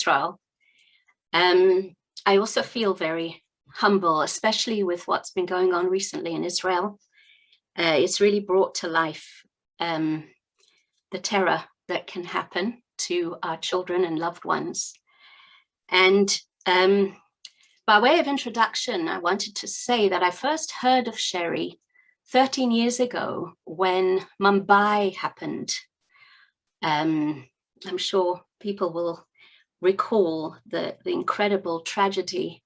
Israel. I also feel very humble, especially with what's been going on recently in Israel. It's really brought to life the terror that can happen to our children and loved ones. And by way of introduction, I wanted to say that I first heard of Sherry 13 years ago when Mumbai happened. I'm sure people will recall the incredible tragedy.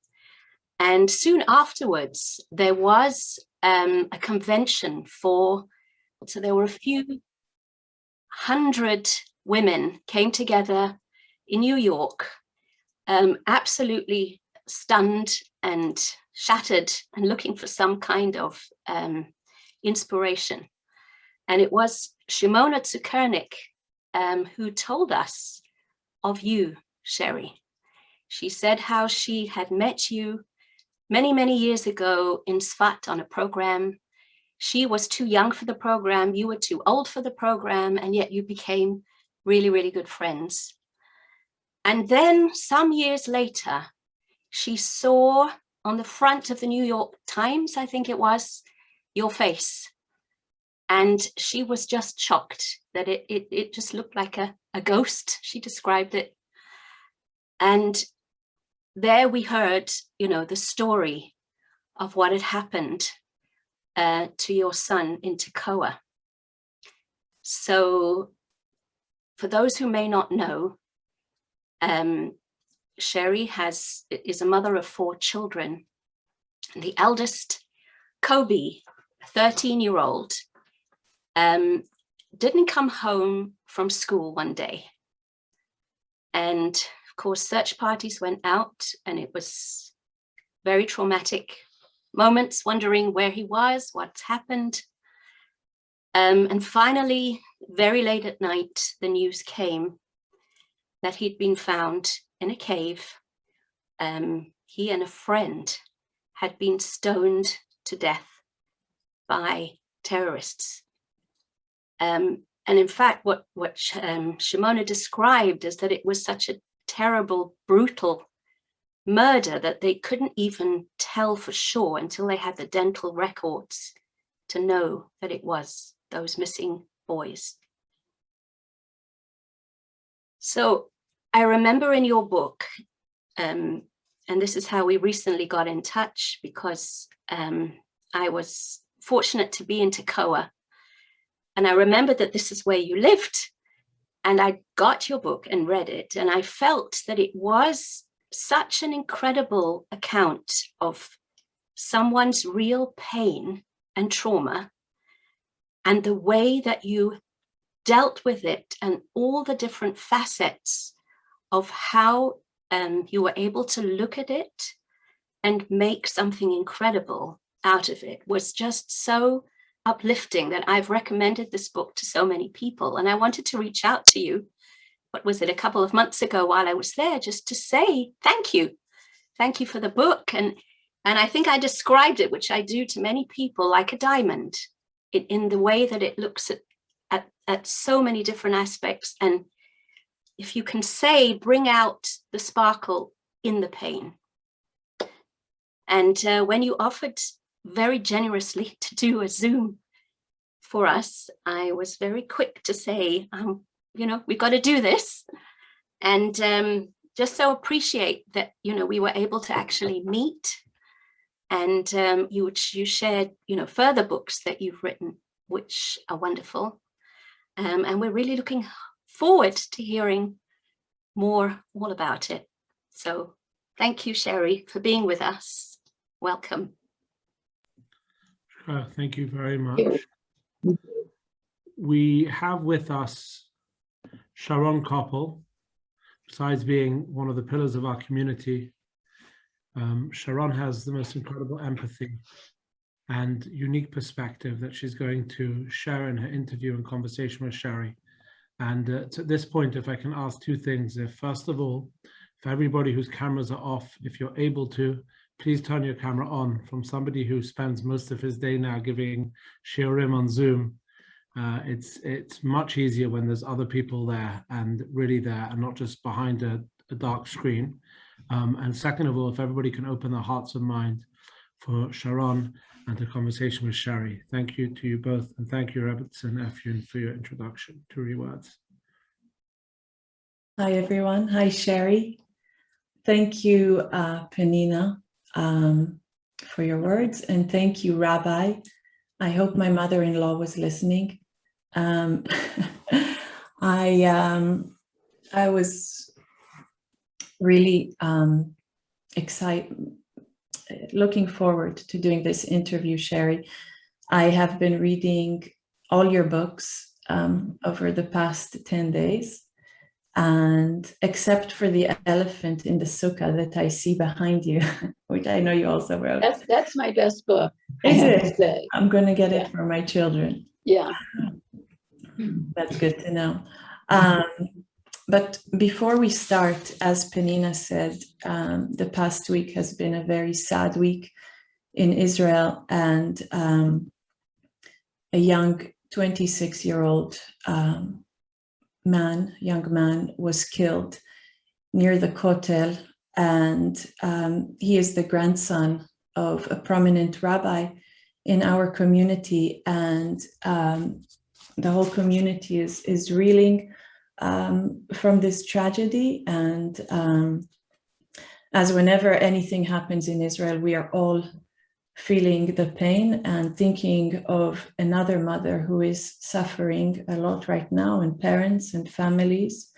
And soon afterwards, there was a convention so there were a few hundred women came together in New York, absolutely stunned and shattered and looking for some kind of inspiration. And it was Shimona Tsukernik who told us of you, Sherry. She said how she had met you many, many years ago in Sfat on a program. She was too young for the program, you were too old for the program, and yet you became really, really good friends. And then some years later, she saw on the front of the New York Times, I think it was, your face. And she was just shocked that it just looked like a ghost, she described it. And there we heard, the story of what had happened to your son in Toccoa. So for those who may not know, Sherry is a mother of 4 children. And the eldest, Kobe, a 13-year-old, didn't come home from school one day. And of course, search parties went out, and it was very traumatic moments, wondering where he was, what's happened. And finally, very late at night, the news came that he'd been found in a cave. He and a friend had been stoned to death by terrorists. And in fact, what Shimona described is that it was such a terrible, brutal murder that they couldn't even tell for sure until they had the dental records to know that it was those missing boys. So I remember in your book, and this is how we recently got in touch, because I was fortunate to be in Toccoa, and I remembered that this is where you lived, and I got your book and read it, and I felt that it was such an incredible account of someone's real pain and trauma, and the way that you dealt with it and all the different facets of how you were able to look at it and make something incredible out of it was just so uplifting that I've recommended this book to so many people. And I wanted to reach out to you, what was it, a couple of months ago while I was there, just to say thank you. Thank you for the book. And I think I described it, which I do to many people, like a diamond in the way that it looks at so many different aspects. And if you can say, bring out the sparkle in the pain. And when you offered very generously to do a Zoom for us, I was very quick to say, we've got to do this. And just so appreciate that, we were able to actually meet. And you shared, further books that you've written, which are wonderful. And we're really looking forward to hearing more all about it. So thank you, Sherry, for being with us. Welcome. Thank you very much. We have with us Sharon Koppel. Besides being one of the pillars of our community, Sharon has the most incredible empathy and unique perspective that she's going to share in her interview and conversation with Sherry. And at this point, if I can ask 2 things. First of all, for everybody whose cameras are off, if you're able to, please turn your camera on. From somebody who spends most of his day now giving shiurim on Zoom, it's much easier when there's other people there and really there, and not just behind a a dark screen. And second of all, if everybody can open their hearts and mind for Sharon and a conversation with Sherry. Thank you to you both, and thank you, Rebitz and Efyun, for your introduction. 2 words. Hi, everyone. Hi, Sherry. Thank you, Penina, for your words, and thank you, Rabbi. I hope my mother-in-law was listening. I was really excited, looking forward to doing this interview, Sherry. I have been reading all your books over the past 10 days, and except for the elephant in the sukkah that I see behind you, which I know you also wrote. That's my best book. Is I have it? to say. I'm going to get it for my children. Yeah. That's good to know. But before we start, as Penina said, the past week has been a very sad week in Israel, and a young 26-year-old young man was killed near the Kotel, and he is the grandson of a prominent rabbi in our community, and the whole community is reeling from this tragedy. And as whenever anything happens in Israel, we are all feeling the pain and thinking of another mother who is suffering a lot right now, and parents and families.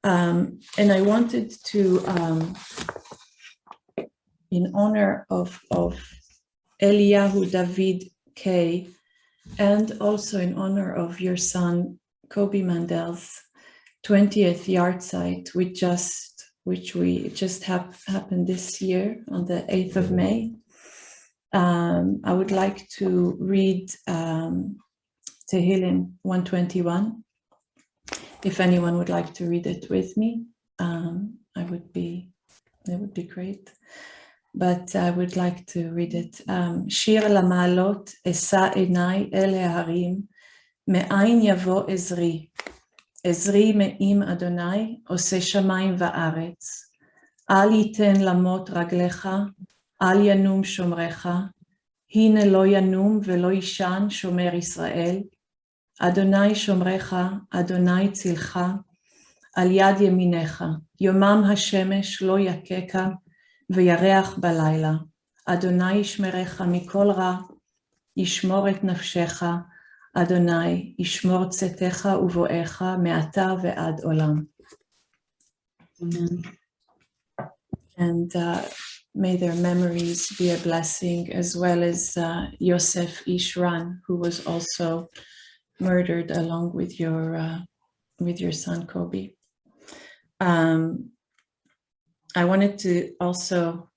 And I wanted to, in honor of Eliyahu David K, and also in honor of your son Kobe Mandell's 20th yahrzeit, which we just happened this year on the 8th of May. I would like to read Tehillim 121. If anyone would like to read it with me, it would be great. But I would like to read it. Shir lamalot esa enai el harim me'ain yavo ezri. Ezri me'im Adonai ose shamayim va'aretz. Al yiten lamot raglecha, al yanum shomrecha. Hine lo yanum velo yishan shomer Israel. Adonai shomrecha, Adonai tzilcha, al yad yeminecha. Yomam hashemesh lo yakeka, וירח בלילה. אדוני ישמרך מכל רע, ישמור את נפשך, אדוני ישמור צאתך ובואך מעתה ועד עולם. And may their memories be a blessing, as well as Yosef Ishran, who was also murdered along with your son Kobe. I wanted to also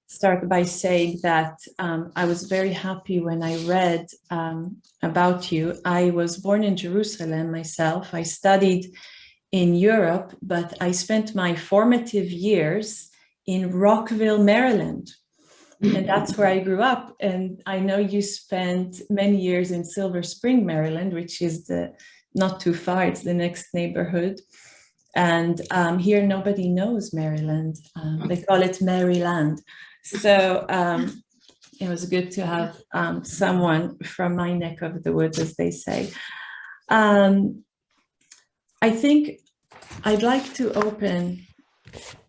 start by saying that I was very happy when I read about you. I was born in Jerusalem myself. I studied in Europe, but I spent my formative years in Rockville, Maryland. And that's where I grew up. And I know you spent many years in Silver Spring, Maryland, which is not too far. It's the next neighborhood. And here nobody knows Maryland. They call it Maryland. So it was good to have someone from my neck of the woods, as they say. I think I'd like to open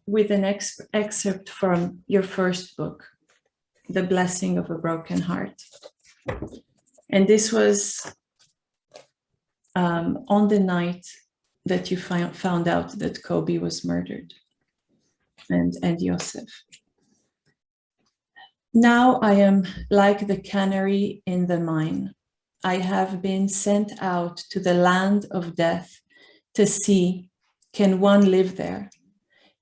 with an excerpt from your first book, The Blessing of a Broken Heart. And this was on the night that you found out that Kobe was murdered, and Yosef. Now I am like the canary in the mine. I have been sent out to the land of death to see, can one live there?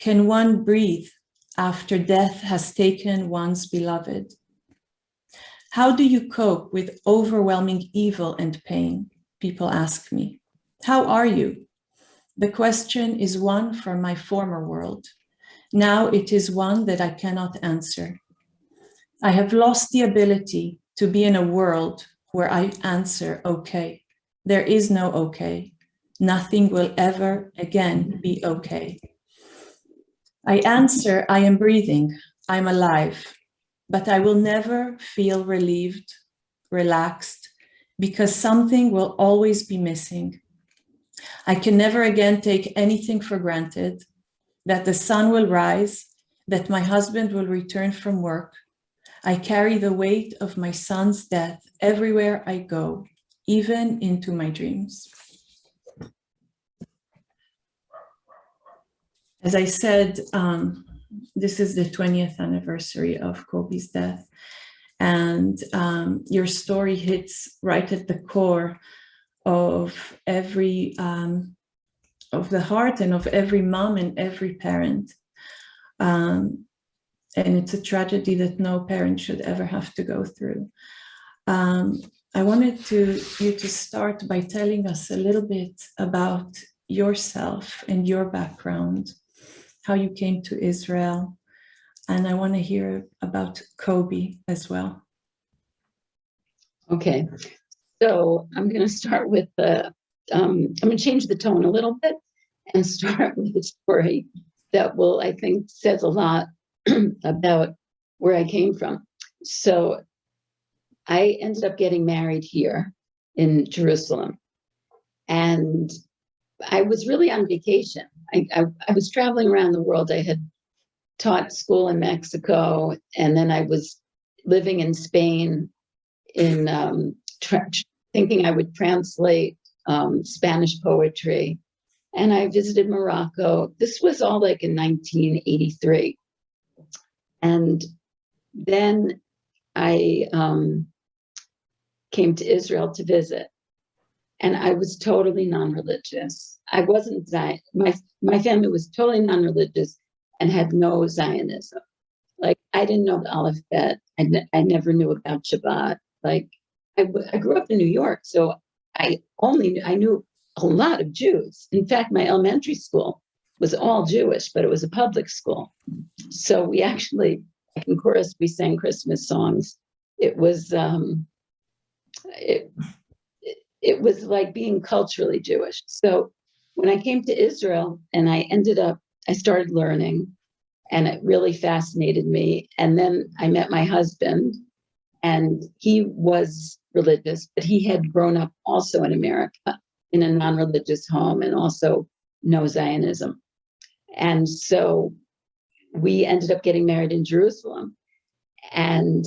Can one breathe after death has taken one's beloved? How do you cope with overwhelming evil and pain? People ask me. How are you? The question is one from my former world. Now it is one that I cannot answer. I have lost the ability to be in a world where I answer okay. There is no okay. Nothing will ever again be okay. I answer, I am breathing, I'm alive, but I will never feel relieved, relaxed, because something will always be missing. I can never again take anything for granted, that the sun will rise, that my husband will return from work. I carry the weight of my son's death everywhere I go, even into my dreams. As I said, this is the 20th anniversary of Kobe's death. And your story hits right at the core of every, of the heart and of every mom and every parent. And it's a tragedy that no parent should ever have to go through. I wanted you to start by telling us a little bit about yourself and your background, how you came to Israel, and I want to hear about Kobe as well. Okay, so I'm going to start with I'm going to change the tone a little bit and start with a story that will, I think, says a lot about where I came from. So I ended up getting married here in Jerusalem, and I was really on vacation. I was traveling around the world. I had taught school in Mexico, and then I was living in Spain in thinking I would translate Spanish poetry. And I visited Morocco. This was all like in 1983. And then I came to Israel to visit. And I was totally non-religious. I wasn't Zion. My family was totally non-religious and had no Zionism. Like, I didn't know the alphabet. I never knew about Shabbat. Like, I grew up in New York, so I knew a lot of Jews. In fact, my elementary school was all Jewish, but it was a public school. So we actually, like in chorus, we sang Christmas songs. It was it was like being culturally Jewish. So when I came to Israel and I started learning, and it really fascinated me. And then I met my husband, and he was religious, but he had grown up also in America in a non-religious home and also no Zionism. And so we ended up getting married in Jerusalem. And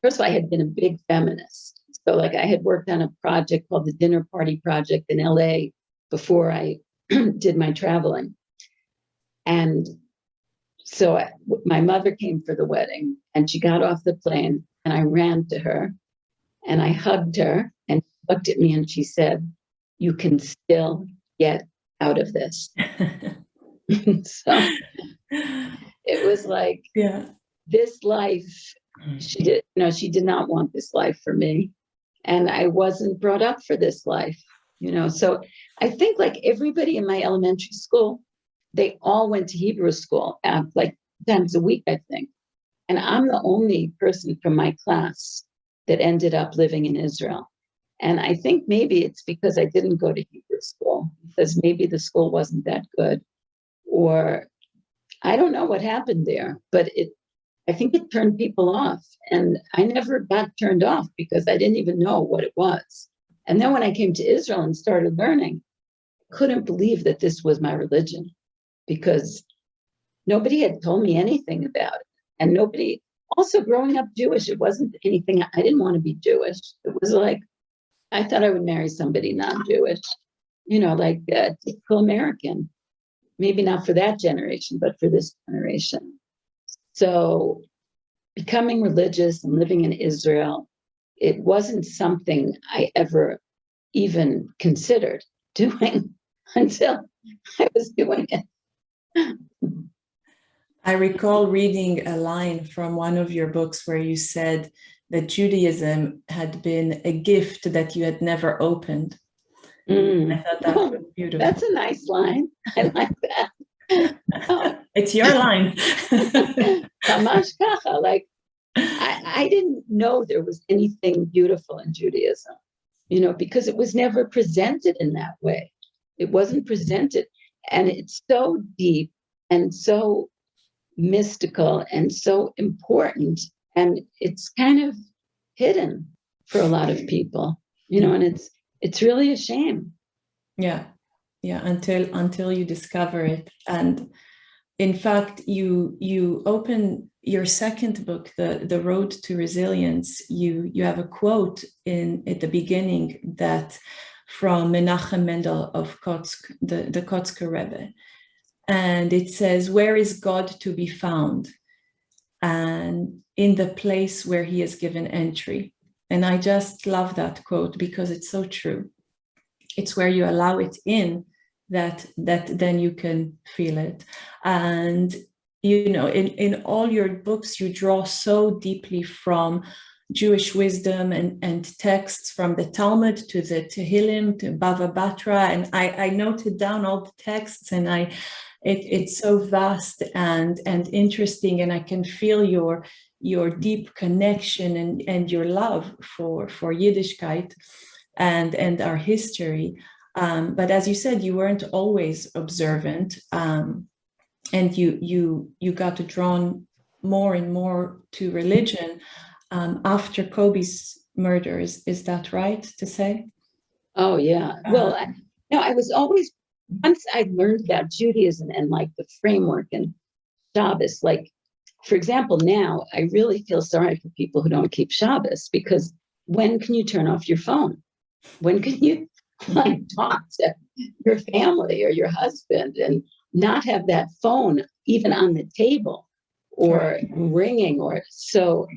first of all, I had been a big feminist. So like I had worked on a project called the Dinner Party Project in LA before I did my traveling. And so my mother came for the wedding, and she got off the plane, and I ran to her and I hugged her, and she looked at me and she said, "You can still get out of this." So it was like, Yeah. This life, she did not want this life for me. And I wasn't brought up for this life, So I think like everybody in my elementary school, they all went to Hebrew school, like times a week, I think. And I'm the only person from my class that ended up living in Israel. And I think maybe it's because I didn't go to Hebrew school, because maybe the school wasn't that good, or I don't know what happened there, but I think it turned people off. And I never got turned off because I didn't even know what it was. And then when I came to Israel and started learning, I couldn't believe that this was my religion, because nobody had told me anything about it. And nobody, also growing up Jewish, it wasn't anything, I didn't want to be Jewish. It was like, I thought I would marry somebody non-Jewish, like a typical American. Maybe not for that generation, but for this generation. So becoming religious and living in Israel, it wasn't something I ever even considered doing until I was doing it. I recall reading a line from one of your books where you said that Judaism had been a gift that you had never opened. I thought that was beautiful. That's a nice line. I like that. It's your line. Mamash kacha, like I didn't know there was anything beautiful in Judaism, because it was never presented in that way. It wasn't presented, and it's so deep and so mystical and so important. And it's kind of hidden for a lot of people, and it's really a shame. Yeah. Until you discover it. And in fact, you open your second book, the Road to Resilience. You have a quote at the beginning that from Menachem Mandell of Kotsk, the Kotzker Rebbe, and it says, "Where is God to be found? And in the place where He is given entry." And I just love that quote because it's so true. It's where you allow it in that then you can feel it. And in all your books, you draw so deeply from Jewish wisdom and texts from the Talmud to the Tehillim to Bava Batra, and I noted down all the texts, and it's so vast and interesting, and I can feel your deep connection and your love for Yiddishkeit and our history. But as you said, you weren't always observant, and you got drawn more and more to religion after Kobe's murders. Is that right to say? Oh, yeah. Well, I was always, once I learned about Judaism and like the framework and Shabbos, like, for example, now I really feel sorry for people who don't keep Shabbos, because when can you turn off your phone? When can you talk to your family or your husband and not have that phone even on the table or ringing or so?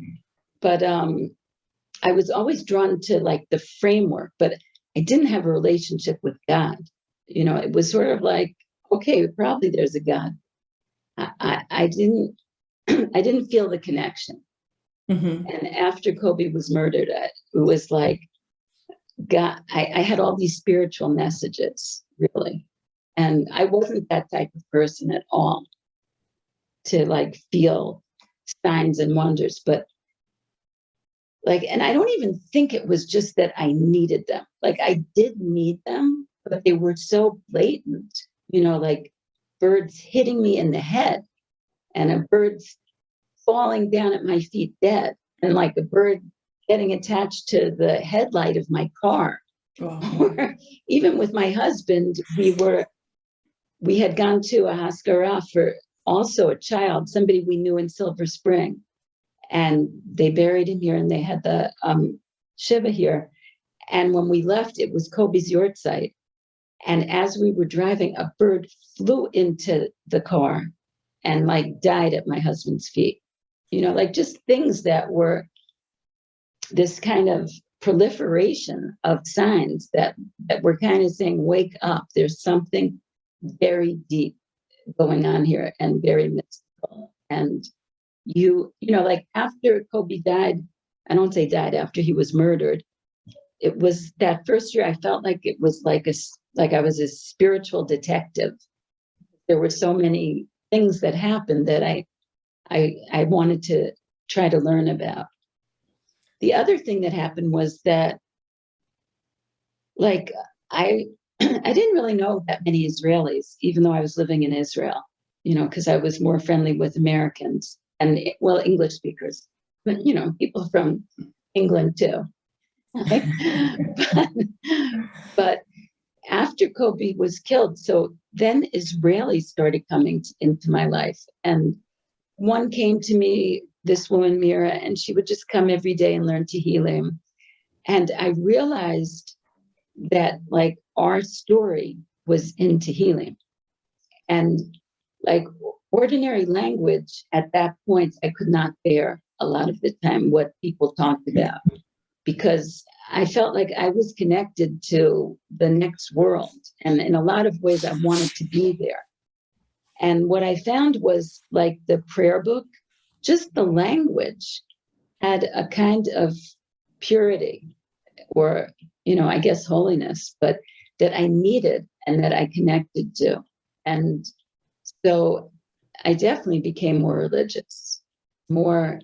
But I was always drawn to like the framework, but I didn't have a relationship with God. It was sort of like, okay, probably there's a God. I didn't I didn't feel the connection. Mm-hmm. And after Kobe was murdered, it was like, God, I had all these spiritual messages, really. And I wasn't that type of person at all to like feel signs and wonders, but like, and I don't even think it was just that I needed them. Like I did need them, but they were so blatant, like birds hitting me in the head and a bird falling down at my feet dead, and like a bird getting attached to the headlight of my car. Wow. Or even with my husband, we had gone to a Haskara for also a child, somebody we knew in Silver Spring, and they buried him here and they had the Shiva here. And when we left, it was Kobe's Yortzeit. And as we were driving, a bird flew into the car and like died at my husband's feet. Like just things that were this kind of proliferation of signs that were kind of saying, wake up, there's something very deep going on here and very mystical. And like after Kobe died, I don't say died, after he was murdered, it was that first year I felt like it was like I was a spiritual detective. There were so many things that happened that I wanted to try to learn about. The other thing that happened was that, like, I didn't really know that many Israelis, even though I was living in Israel, because I was more friendly with Americans and, well, English speakers, but, people from England too. But after Kobe was killed, so then Israelis started coming into my life. And one came to me, this woman, Mira, and she would just come every day and learn Tehillim. And I realized that like our story was in Tehillim. And like ordinary language at that point, I could not bear a lot of the time what people talked about, because I felt like I was connected to the next world. And in a lot of ways, I wanted to be there. And what I found was like the prayer book, just the language had a kind of purity or, I guess holiness, but that I needed and that I connected to. And so I definitely became more religious, more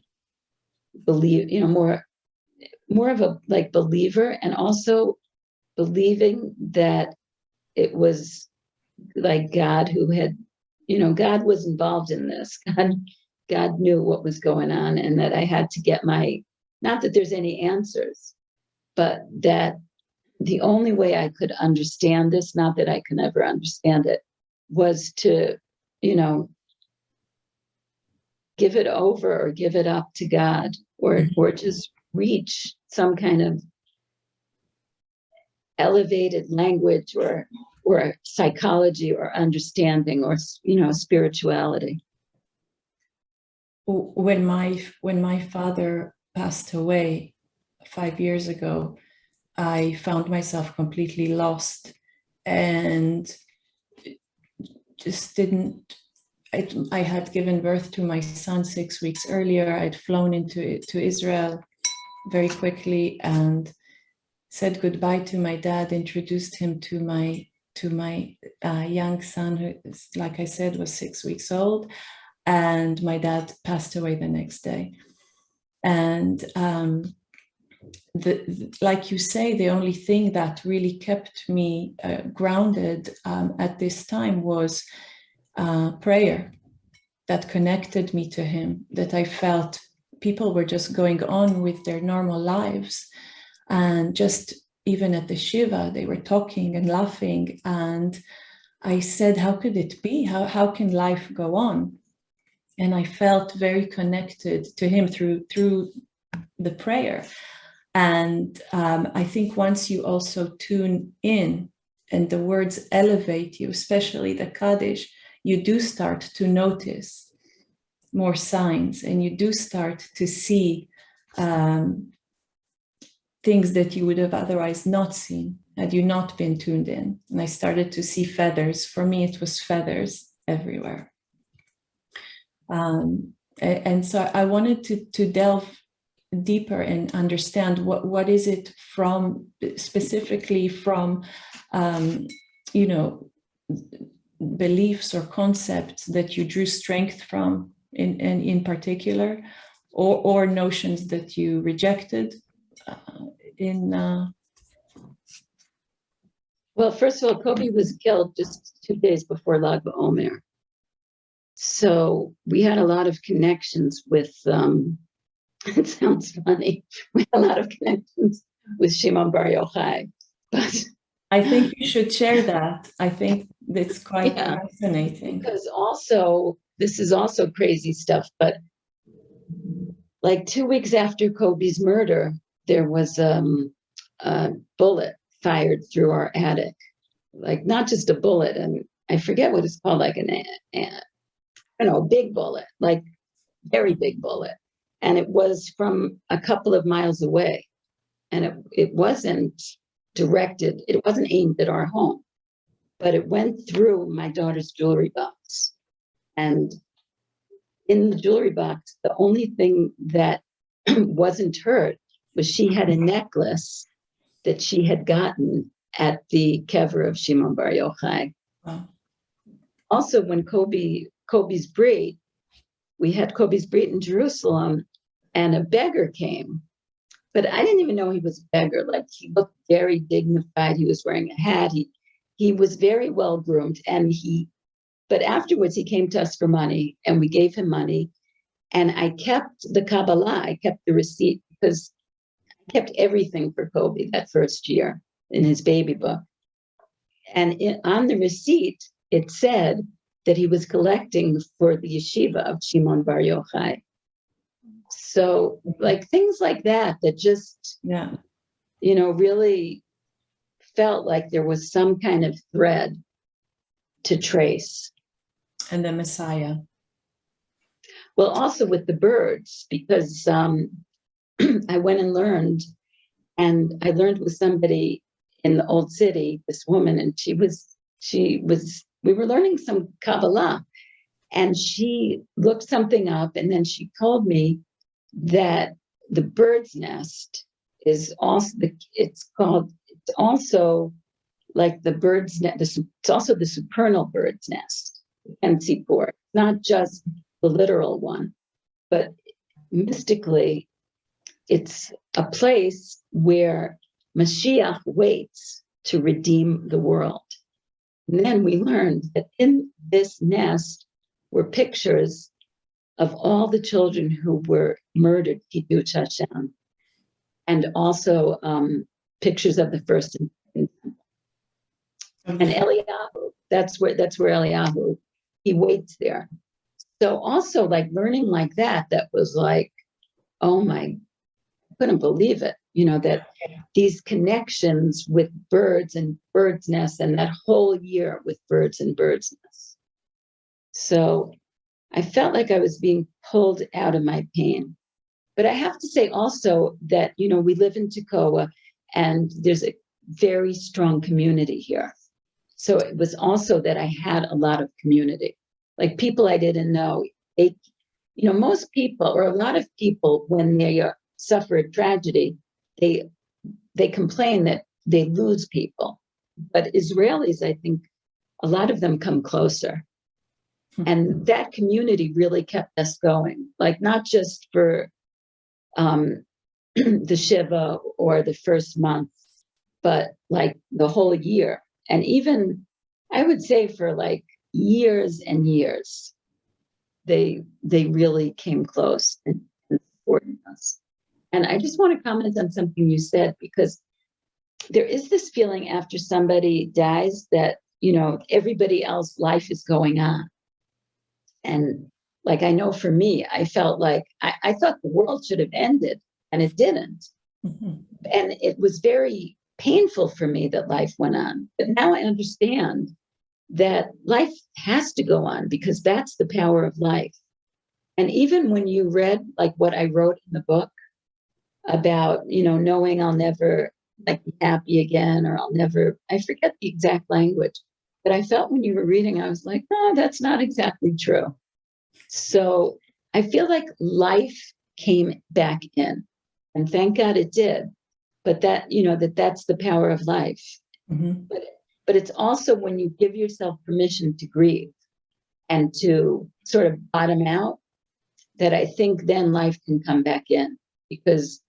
more of a like believer, and also believing that it was like God who had, God was involved in this. God knew what was going on, and that I had to get not that there's any answers, but that the only way I could understand this, not that I can ever understand it, was to, give it over or give it up to God, or just reach some kind of elevated language or psychology or understanding or, spirituality. When my father passed away 5 years ago, I found myself completely lost and just didn't. I had given birth to my son 6 weeks earlier. I'd flown to Israel very quickly and said goodbye to my dad, introduced him to my young son, who, like I said, was 6 weeks old. And my dad passed away the next day. And like you say, the only thing that really kept me grounded at this time was prayer that connected me to him, that I felt people were just going on with their normal lives. And just even at the Shiva, they were talking and laughing. And I said, how could it be? How can life go on? And I felt very connected to him through the prayer. And I think once you also tune in and the words elevate you, especially the Kaddish, you do start to notice more signs, and you do start to see things that you would have otherwise not seen had you not been tuned in. And I started to see feathers. For me, it was feathers everywhere. And so I wanted to delve deeper and understand what is it specifically from beliefs or concepts that you drew strength from in particular, or notions that you rejected Well, first of all, Kobe was killed just 2 days before Lag BaOmer. So we had a lot of connections with, it sounds funny, we had a lot of connections with Shimon Bar Yochai. But I think you should share that. I think that's quite fascinating. Because also, this is also crazy stuff, but like 2 weeks after Kobe's murder, there was a bullet fired through our attic. Like not just a bullet, and I forget what it's called, like big bullet, like very big bullet. And it was from a couple of miles away. And it wasn't directed, it wasn't aimed at our home, but it went through my daughter's jewelry box. And in the jewelry box, the only thing that wasn't hurt was she had a necklace that she had gotten at the kever of Shimon Bar Yochai. Wow. Also, when Kobe's brit, we had Kobe's brit in Jerusalem, and a beggar came. But I didn't even know he was a beggar. Like, he looked very dignified. He was wearing a hat. He was very well groomed. But afterwards he came to us for money, and we gave him money. And I kept the Kabbalah. I kept the receipt, because I kept everything for Kobe that first year in his baby book. And on the receipt, it said that he was collecting for the yeshiva of Shimon Bar Yochai. So like things like that just, really felt like there was some kind of thread to trace. And the Messiah. Well, also with the birds, because I went and learned with somebody in the old city, this woman, and we were learning some Kabbalah, and she looked something up, and then she told me that the bird's nest is also it's also like the bird's nest. It's also the supernal bird's nest, and Tzipor, not just the literal one, but mystically, it's a place where Mashiach waits to redeem the world. And then we learned that in this nest were pictures of all the children who were murdered, Kiddush Hashem, and also pictures of the first and second temple. And Eliyahu, that's where Eliyahu, he waits there. So also like learning like that was like, oh my, I couldn't believe it, that these connections with birds and birds' nests, and that whole year with birds and birds' nests. So I felt like I was being pulled out of my pain. But I have to say also that, we live in Toccoa and there's a very strong community here. So it was also that I had a lot of community, like people I didn't know. Most people, or a lot of people, when they suffer a tragedy, they complain that they lose people. But Israelis, I think a lot of them come closer. And that community really kept us going, like not just for the Shiva or the first month, but like the whole year. And even, I would say, for like years and years, they really came close and supported us. And I just want to comment on something you said, because there is this feeling after somebody dies that, everybody else life is going on. And like, I know for me, I felt like I thought the world should have ended, and it didn't. Mm-hmm. And it was very painful for me that life went on. But now I understand that life has to go on, because that's the power of life. And even when you read like what I wrote in the book about, knowing I'll never like be happy again, or I forget the exact language, but I felt when you were reading, I was like, no, that's not exactly true. So I feel like life came back in, and thank God it did. But that, that's the power of life. Mm-hmm. But it's also when you give yourself permission to grieve and to sort of bottom out, that I think then life can come back in, because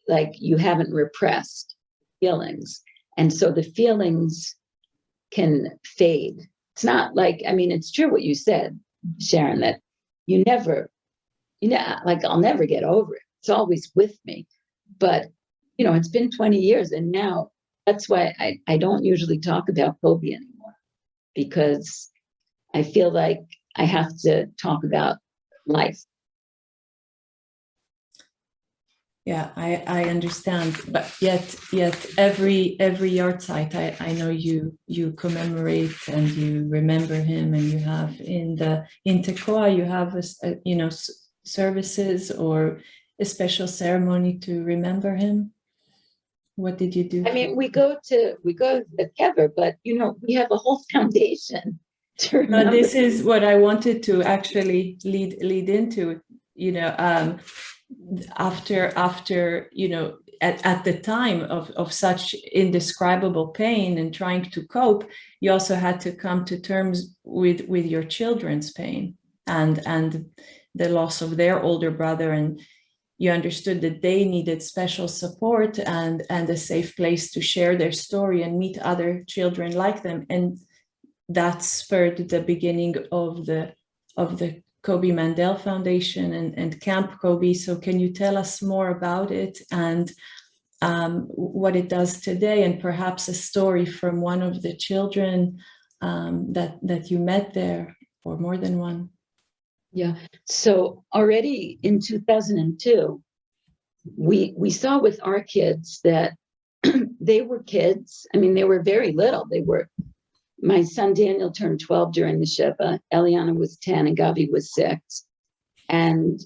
like you haven't repressed feelings. And so the feelings can fade. It's not like, it's true what you said, Sharon, that like I'll never get over it. It's always with me. But, it's been 20 years, and now that's why I don't usually talk about Kobe anymore, because I feel like I have to talk about life. Yeah, I understand, but yet every yard site, I know you commemorate and you remember him, and you have in Toccoa you have services or a special ceremony to remember him. What did you do? We go to the kever, but we have a whole foundation to remember. This is what I wanted to actually lead into. After at the time of such indescribable pain and trying to cope, you also had to come to terms with your children's pain and the loss of their older brother, and you understood that they needed special support and a safe place to share their story and meet other children like them, and that spurred the beginning of the Kobe Mandell Foundation and Camp Kobe. So can you tell us more about it and what it does today, and perhaps a story from one of the children that you met there, or more than one? Yeah. So already in 2002, we saw with our kids that they were kids. They were very little. My son Daniel turned 12 during the Shiva. Eliana was 10 and Gabi was 6. And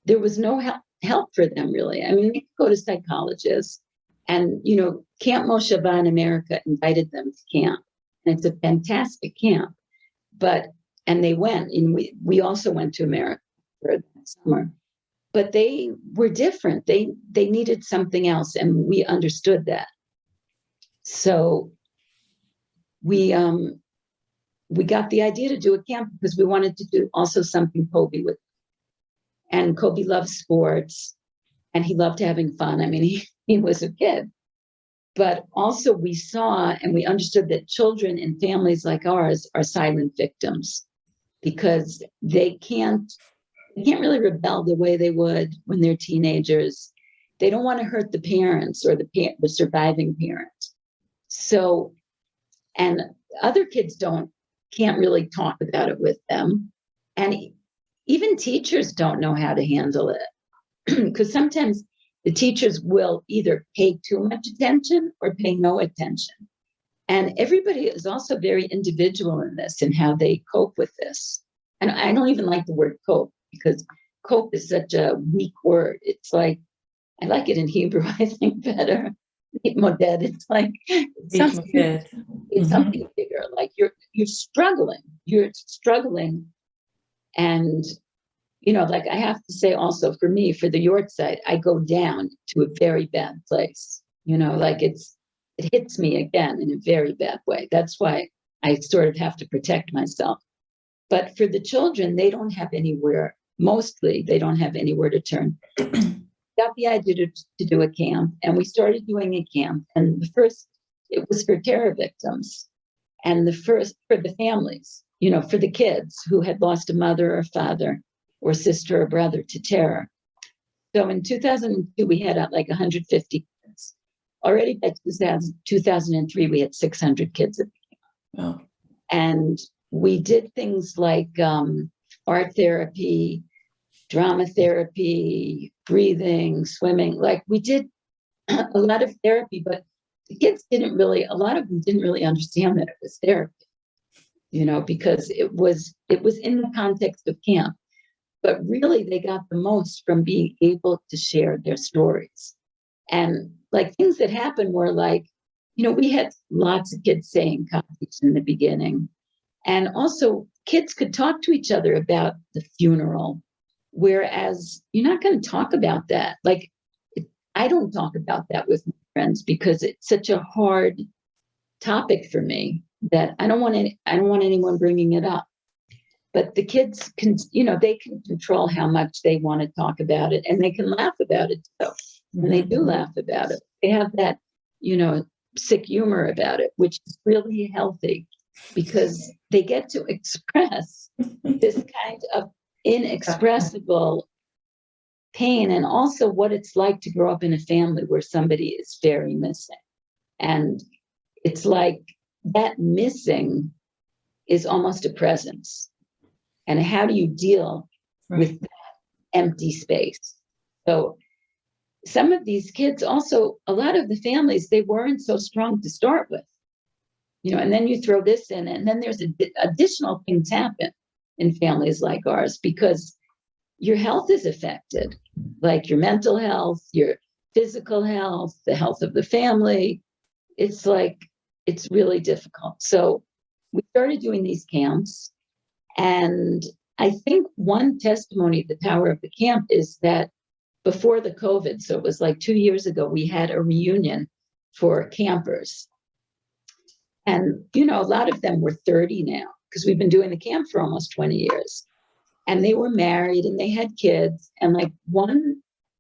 there was no help for them, really. They could go to psychologists. And, Camp Moshe in America invited them to camp. And it's a fantastic camp. And they went, and we also went to America for that summer. But they were different. They needed something else, and we understood that. So we got the idea to do a camp because we wanted to do also something Kobe with. And Kobe loved sports, and he loved having fun. He was a kid. But also we saw and we understood that children in families like ours are silent victims because they can't really rebel the way they would when they're teenagers. They don't want to hurt the parents or the surviving parent. So, and other kids can't really talk about it with them. And even teachers don't know how to handle it because sometimes the teachers will either pay too much attention or pay no attention. And everybody is also very individual in this and how they cope with this. And I don't even like the word cope because cope is such a weak word. It's like, I like it in Hebrew, I think better. Moded, it's like it's something bigger. Like you're struggling. And like I have to say also for me, for the York side, I go down to a very bad place. Like it hits me again in a very bad way. That's why I sort of have to protect myself. But for the children, they don't have anywhere. Mostly, they don't have anywhere to turn. Got the idea to do a camp, and we started doing a camp. And it was for terror victims, and the first for the families, for the kids who had lost a mother or father or sister or brother to terror. So in 2002, we had like 150 kids. Already by 2003, we had 600 kids at the camp. Wow. And we did things like art therapy, drama therapy, breathing, swimming. Like we did a lot of therapy, but the kids a lot of them didn't really understand that it was therapy, because it was in the context of camp. But really they got the most from being able to share their stories. And like things that happened were like, we had lots of kids saying Kaddish in the beginning. And also kids could talk to each other about the funeral, whereas you're not going to talk about that. Like, I don't talk about that with my friends because it's such a hard topic for me that I don't want anyone bringing it up. But the kids can, they can control how much they want to talk about it, and they can laugh about it too. And they do laugh about it. They have that, sick humor about it, which is really healthy because they get to express this kind of inexpressible pain and also what it's like to grow up in a family where somebody is very missing. And it's like that missing is almost a presence. And how do you deal with that empty space? So some of these kids also, a lot of the families, they weren't so strong to start with, and then you throw this in, and then there's additional things happen in families like ours because your health is affected, like your mental health, your physical health, the health of the family. It's like, it's really difficult. So we started doing these camps. And I think one testimony of the power of the camp is that before the COVID, so it was like 2 years ago, we had a reunion for campers. And, a lot of them were 30 now because we've been doing the camp for almost 20 years. And they were married and they had kids. And like one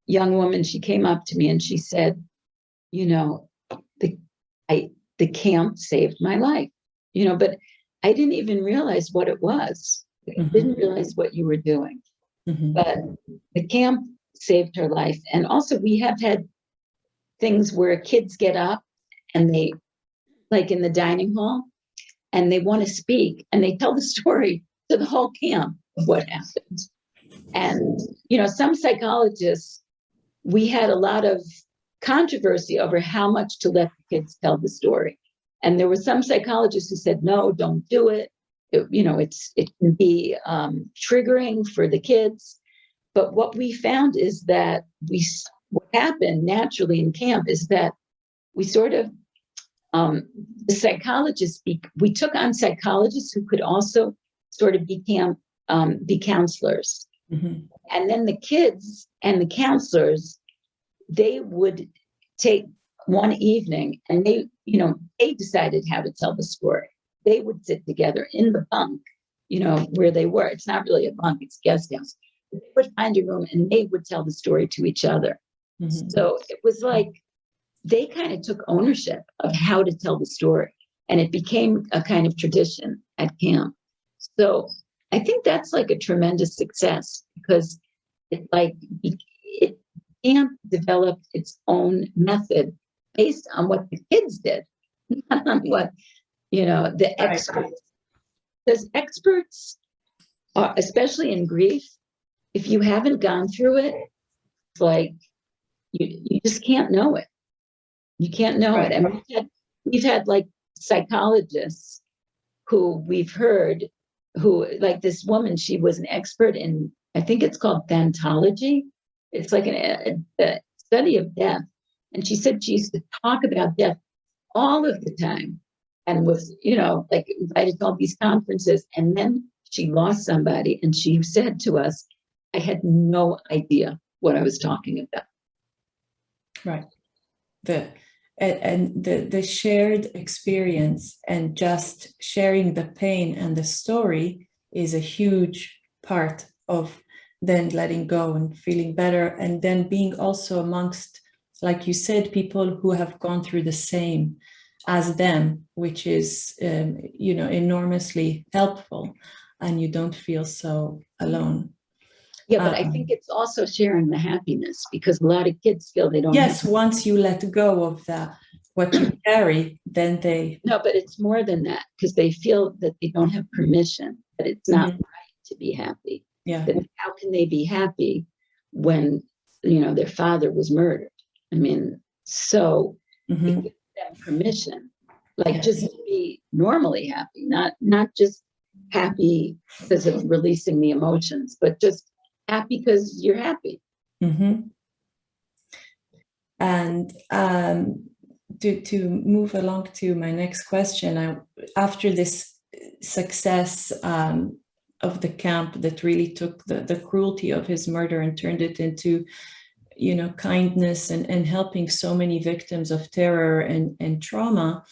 young woman, she came up to me and she said, the camp saved my life, but I didn't even realize what it was. I didn't realize what you were doing. But the camp saved her life. And also we have had things where kids get up and they, like in the dining hall, and they want to speak and they tell the story to the whole camp of what happened. And, some psychologists, we had a lot of controversy over how much to let the kids tell the story. And there were some psychologists who said, no, don't do it. It can be triggering for the kids. But what we found is that what happened naturally in camp is that we sort of, the psychologists, we took on psychologists who could also sort of be counselors. And then the kids and the counselors, they would take one evening and they decided how to tell the story. They would sit together in the bunk, where they were. It's not really a bunk, it's a guest house. They would find a room and they would tell the story to each other. So it was like they kind of took ownership of how to tell the story. And it became a kind of tradition at camp. So I think that's like a tremendous success, because camp developed its own method based on what the kids did, not on what, the experts. Because experts are, especially in grief, if you haven't gone through it, it's like you just can't know it. You can't know it. And we've had like psychologists who we've heard, who, like this woman, she was an expert in, I think it's called thantology. It's like a study of death. And she said she used to talk about death all of the time, and was, like invited to all these conferences. And then she lost somebody, and she said to us, I had no idea what I was talking about. Right. The shared experience and just sharing the pain and the story is a huge part of then letting go and feeling better, and then being also amongst, like you said, people who have gone through the same as them, which is enormously helpful, and you don't feel so alone. Yeah, but I think it's also sharing the happiness, because a lot of kids feel they don't. Yes, once you let go of what you carry, then they. No, but it's more than that, because they feel that they don't have permission, that it's not right to be happy. Yeah. That how can they be happy when their father was murdered? I mean, so it gives them permission, like just to be normally happy, not just happy because of releasing the emotions, but just happy because you're happy. And to move along to my next question, after this success of the camp that really took the cruelty of his murder and turned it into kindness and helping so many victims of terror and trauma,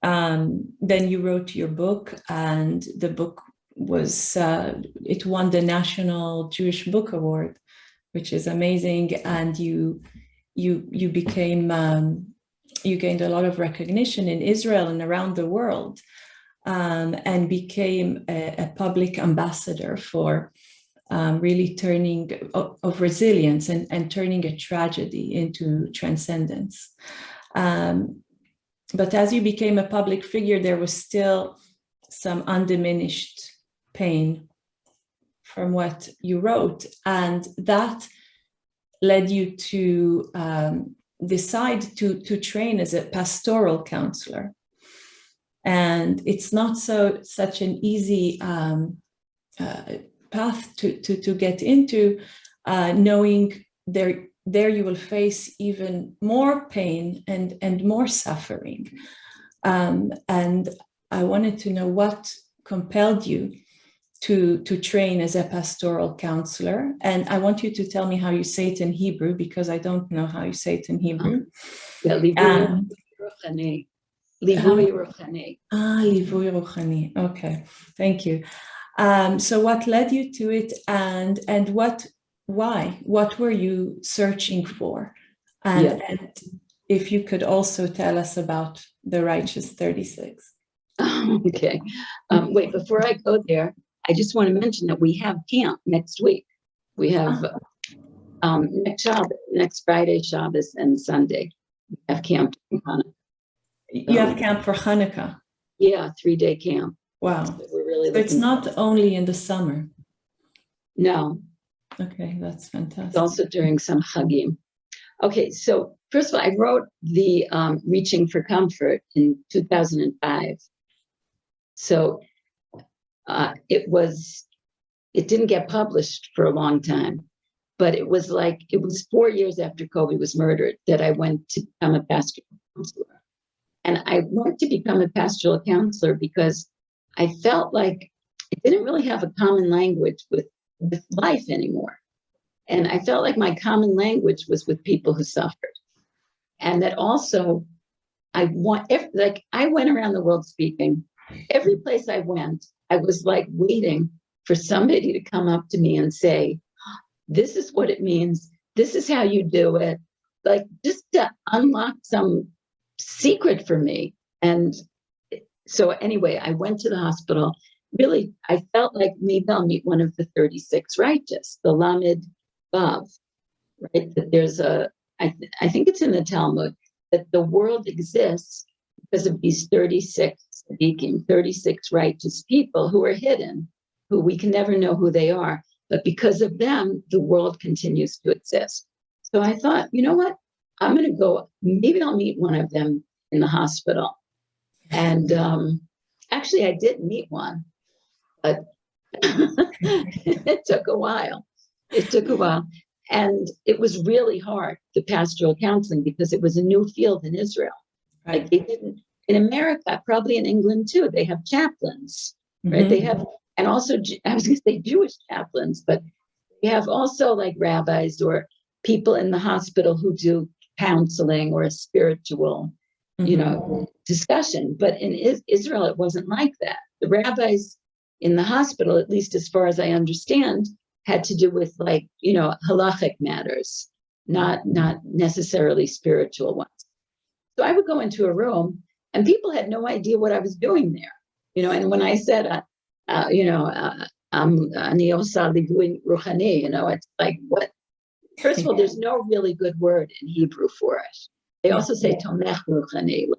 then you wrote your book, and the book was it won the National Jewish Book Award, which is amazing. And you became you gained a lot of recognition in Israel and around the world, and became a public ambassador for really turning of resilience and turning a tragedy into transcendence. But as you became a public figure, there was still some undiminished pain from what you wrote, and that led you to decide to train as a pastoral counselor. And it's not such an easy path to get into, knowing there you will face even more pain and more suffering. And I wanted to know what compelled you to train as a pastoral counselor. And I want you to tell me how you say it in Hebrew, because I don't know how you say it in Hebrew. Livui Ruchani. Livui Ruchani. Okay, thank you. So what led you to it, and why? What were you searching for? And if you could also tell us about the Righteous 36. Okay. Wait, before I go there, I just want to mention that we have camp next week. We have next Friday, Shabbos, and Sunday. We have camp in Hanukkah. You have camp for Hanukkah? Yeah, 3-day camp. Wow. So we're really it's not only in the summer? No. Okay, that's fantastic. It's also during some Chagim. Okay, so first of all, I wrote the Reaching for Comfort in 2005. So it didn't get published for a long time, but it was 4 years after Kobe was murdered that I went to become a pastoral counselor. And I went to become a pastoral counselor because I felt like it didn't really have a common language with life anymore. And I felt like my common language was with people who suffered. And that also, I went around the world speaking. Every place I went, I was like waiting for somebody to come up to me and say, this is what it means. This is how you do it. like just to unlock some secret for me. And so anyway, I went to the hospital. Really, I felt like maybe I'll meet one of the 36 righteous, the Lamed Vav, right? That there's I think it's in the Talmud, that the world exists because of these 36 tzaddikim, 36 righteous people who are hidden, who we can never know who they are. But because of them, the world continues to exist. So I thought, you know what? I'm going to go, maybe I'll meet one of them in the hospital. And actually, I did meet one, but it took a while. It took a while. And it was really hard, the pastoral counseling, because it was a new field in Israel. Right. Like they didn't, in America, probably in England too, they have chaplains, right? Mhm. They have, and also, I was going to say Jewish chaplains, but they have also like rabbis or people in the hospital who do counseling or a spiritual, you know, discussion. But in Israel, it wasn't like that. The rabbis in the hospital, at least as far as I understand, had to do with like, you know, halachic matters, not necessarily spiritual ones. So I would go into a room and people had no idea what I was doing there, you know. And when I said, you know, ani osa livui ruchani, you know, it's like, what? First of all, there's no really good word in Hebrew for it. They also say tomech ruchani,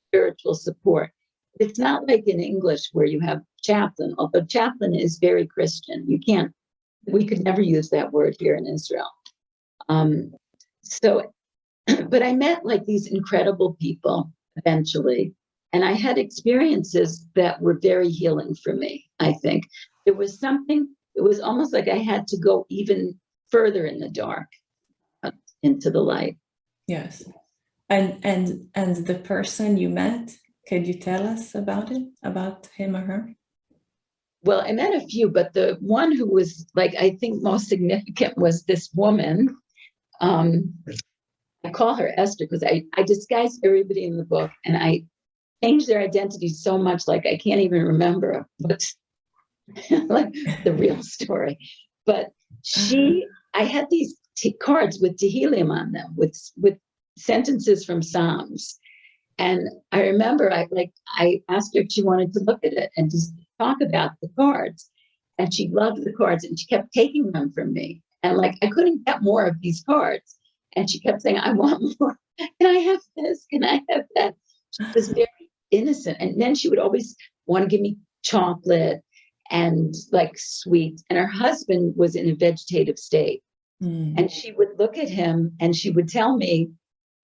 spiritual support. It's not like in English where you have chaplain, although chaplain is very Christian. We could never use that word here in Israel. But I met like these incredible people eventually, and I had experiences that were very healing for me. I think it was something, it was almost like I had to go even further in the dark into the light. Yes. And the person you met, could you tell us about it, about him or her? Well, I met a few, but the one who was like, I think most significant was this woman. I call her Esther because I disguise everybody in the book and I change their identity so much, like I can't even remember what's like the real story. But I had these cards with Tehillim on them, with sentences from Psalms. And I remember I asked her if she wanted to look at it and just talk about the cards. And she loved the cards and she kept taking them from me. And like, I couldn't get more of these cards. And she kept saying, I want more. Can I have this? Can I have that? She was very innocent. And then she would always want to give me chocolate and like sweets. And her husband was in a vegetative state. And she would look at him and she would tell me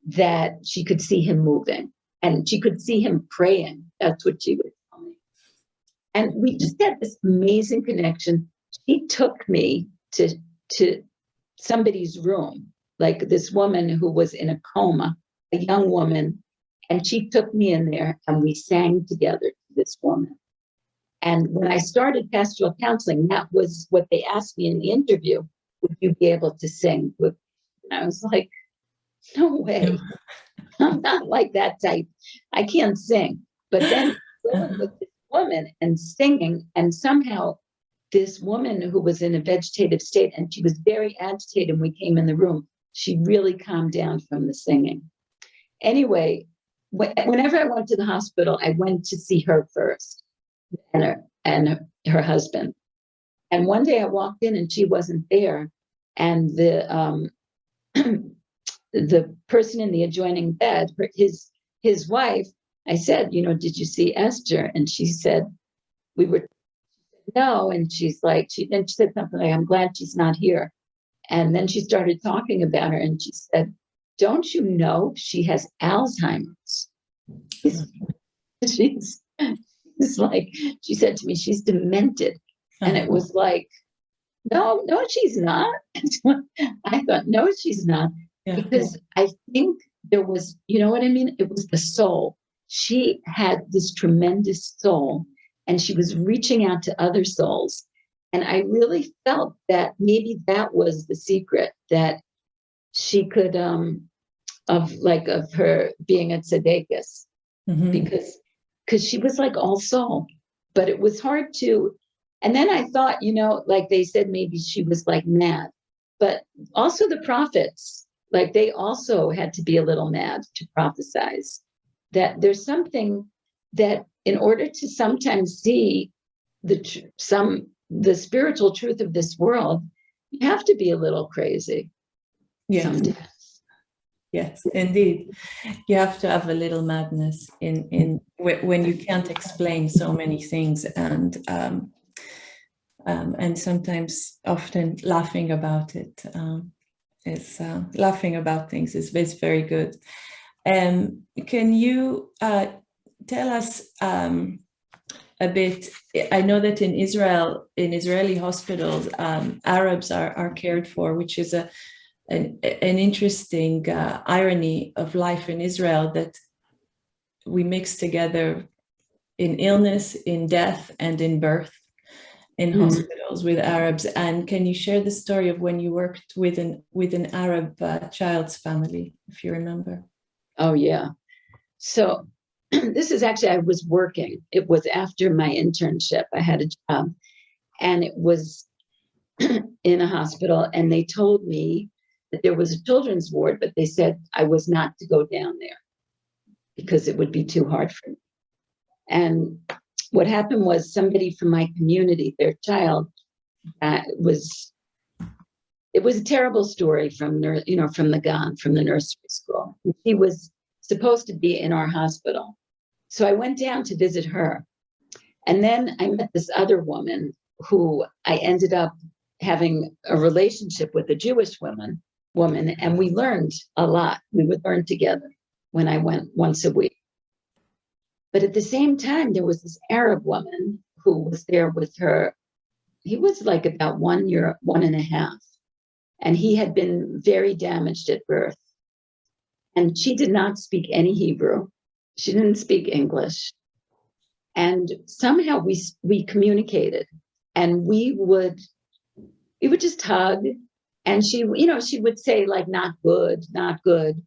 that she could see him moving and she could see him praying. That's what she would tell me. And we just had this amazing connection. She took me to somebody's room, like this woman who was in a coma, a young woman, and she took me in there and we sang together to this woman. And when I started pastoral counseling, that was what they asked me in the interview. Would you be able to sing with? And I was like, no way. I'm not like that type. I can't sing. But then going with this woman and singing, and somehow this woman who was in a vegetative state, and she was very agitated when we came in the room, she really calmed down from the singing. Anyway, whenever I went to the hospital, I went to see her first and her husband. And one day I walked in and she wasn't there. And the person in the adjoining bed, his wife, I said, you know, did you see Esther? And she said, no. And she's like, she said something like, I'm glad she's not here. And then she started talking about her and she said, don't you know she has Alzheimer's? She's like, she said to me, she's demented. And it was like, no, she's not. I thought, no, she's not. Yeah. Because I think there was, you know what I mean? It was the soul. She had this tremendous soul and she was reaching out to other souls. And I really felt that maybe that was the secret, that she could, of her being a tzedekis, because she was like all soul, but it was hard to. And then I thought, you know, like they said, maybe she was like mad, but also the prophets, like they also had to be a little mad to prophesize. That there's something that in order to sometimes see the spiritual truth of this world, you have to be a little crazy. Yes. Sometimes. Yes, indeed. You have to have a little madness in when you can't explain so many things, and sometimes often laughing about it laughing about things is very good. Can you tell us a bit? I know that in Israel, in Israeli hospitals, Arabs are cared for, which is an interesting irony of life in Israel, that we mix together in illness, in death, and in birth in hospitals with Arabs. And can you share the story of when you worked with an Arab child's family, if you remember? Oh, yeah. So this is actually, I was working. It was after my internship. I had a job, and it was in a hospital, and they told me that there was a children's ward, but they said I was not to go down there because it would be too hard for me. And what happened was somebody from my community, their child, it was a terrible story from the GAN, from the nursery school. She was supposed to be in our hospital. So I went down to visit her. And then I met this other woman who I ended up having a relationship with, a Jewish woman, and we learned a lot. We would learn together when I went once a week. But at the same time, there was this Arab woman who was there with her. He was like about 1 year, 1.5. And he had been very damaged at birth. And she did not speak any Hebrew. She didn't speak English. And somehow we communicated, and we would just hug. And she would say, like, not good, not good.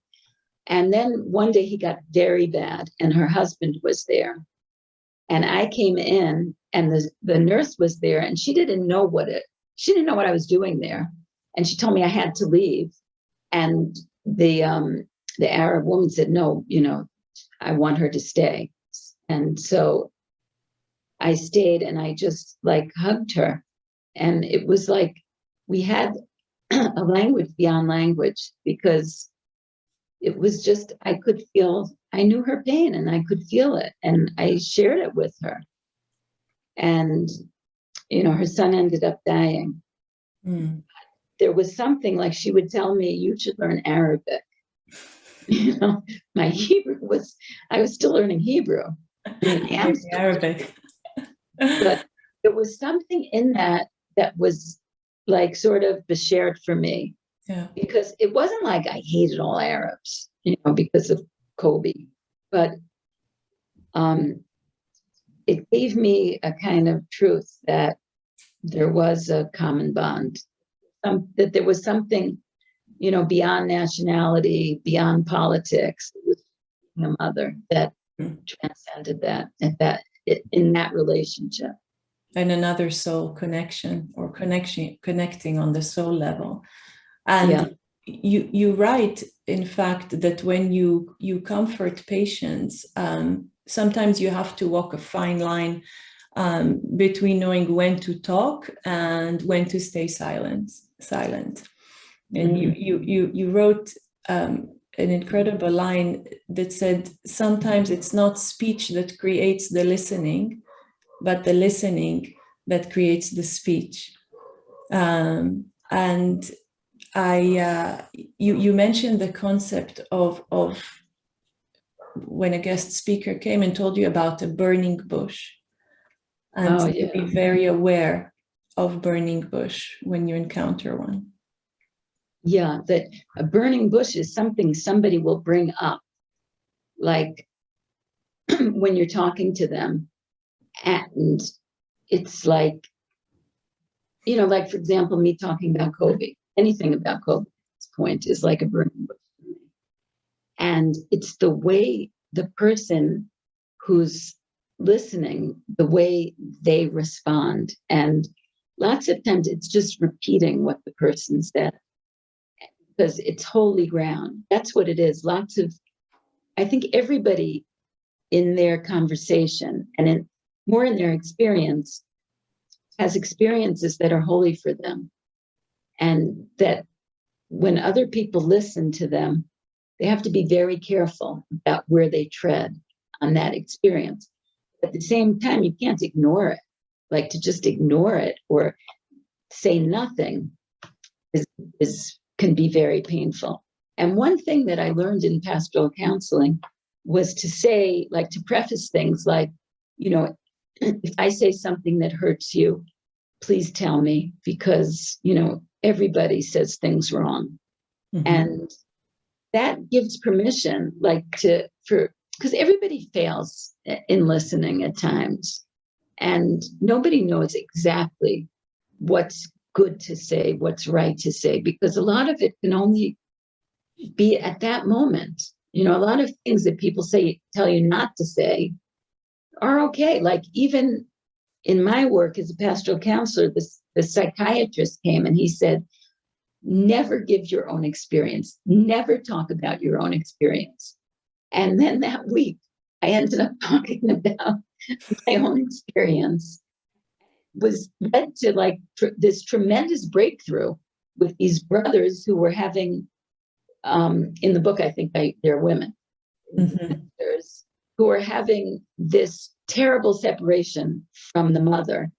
And then one day he got very bad, and her husband was there. And I came in, and the nurse was there, and she didn't know what I was doing there. And she told me I had to leave. And the Arab woman said, no, I want her to stay. And so I stayed, and I just like hugged her. And it was like we had a language beyond language, because it was just, I knew her pain, and I could feel it, and I shared it with her. And, her son ended up dying. There was something, like, she would tell me, you should learn Arabic. My Hebrew I was still learning Hebrew. I am still Arabic. But there was something in that was like sort of beshared for me. Yeah. Because it wasn't like I hated all Arabs, because of Kobe, but it gave me a kind of truth that there was a common bond, that there was something, beyond nationality, beyond politics. It was a mother that transcended that, and that in that relationship. And another soul connection, or connecting on the soul level. And you write, in fact, that when you comfort patients, sometimes you have to walk a fine line between knowing when to talk and when to stay silent. And you wrote an incredible line that said, sometimes it's not speech that creates the listening, but the listening that creates the speech. And you mentioned the concept of when a guest speaker came and told you about a burning bush, and to be very aware of burning bush when you encounter one. Yeah, that a burning bush is something somebody will bring up, like when you're talking to them, and it's like, like, for example, me talking about Kobe. Anything about Kobe at this point is like a burning bush for me. And it's the way the person who's listening, the way they respond. And lots of times it's just repeating what the person said. because it's holy ground. That's what it is. I think everybody in their conversation and more in their experience has experiences that are holy for them. And that when other people listen to them, they have to be very careful about where they tread on that experience. At the same time, you can't ignore it. Like, to just ignore it or say nothing can be very painful. And one thing that I learned in pastoral counseling was to say, like, to preface things like, if I say something that hurts you, please tell me, because, everybody says things wrong. Mm-hmm. And that gives permission, because everybody fails in listening at times. And nobody knows exactly what's good to say, what's right to say, because a lot of it can only be at that moment. A lot of things that people tell you not to say are okay. Like, even in my work as a pastoral counselor, the psychiatrist came and he said, never give your own experience, never talk about your own experience. And then that week, I ended up talking about my own experience. Was led to this tremendous breakthrough with these brothers who were having, in the book, I think they're women, mm-hmm. who are having this terrible separation from the mother.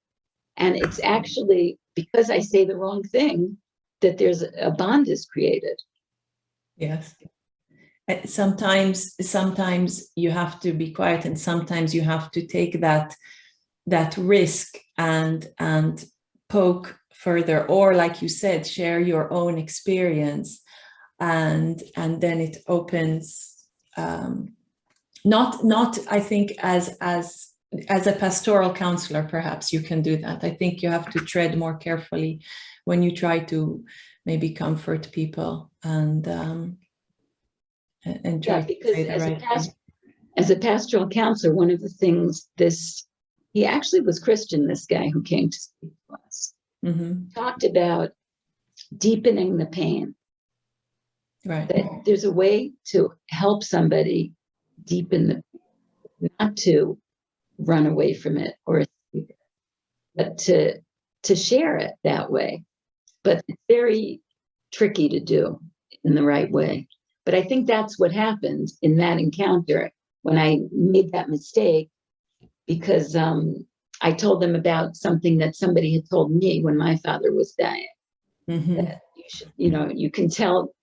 And it's actually because I say the wrong thing that there's a bond is created. Yes. Sometimes you have to be quiet, and sometimes you have to take that risk and poke further, or, like you said, share your own experience, and then it opens not I think as a pastoral counselor, perhaps you can do that. I think you have to tread more carefully when you try to maybe comfort people and try to say the right thing. As a pastoral counselor, one of the things he actually was Christian, this guy who came to speak to us, mm-hmm. talked about deepening the pain. Right. That there's a way to help somebody deepen the pain, not to run away from it but to share it that way. But it's very tricky to do in the right way. But I think that's what happened in that encounter when I made that mistake, because I told them about something that somebody had told me when my father was dying. Mm-hmm. That you can tell,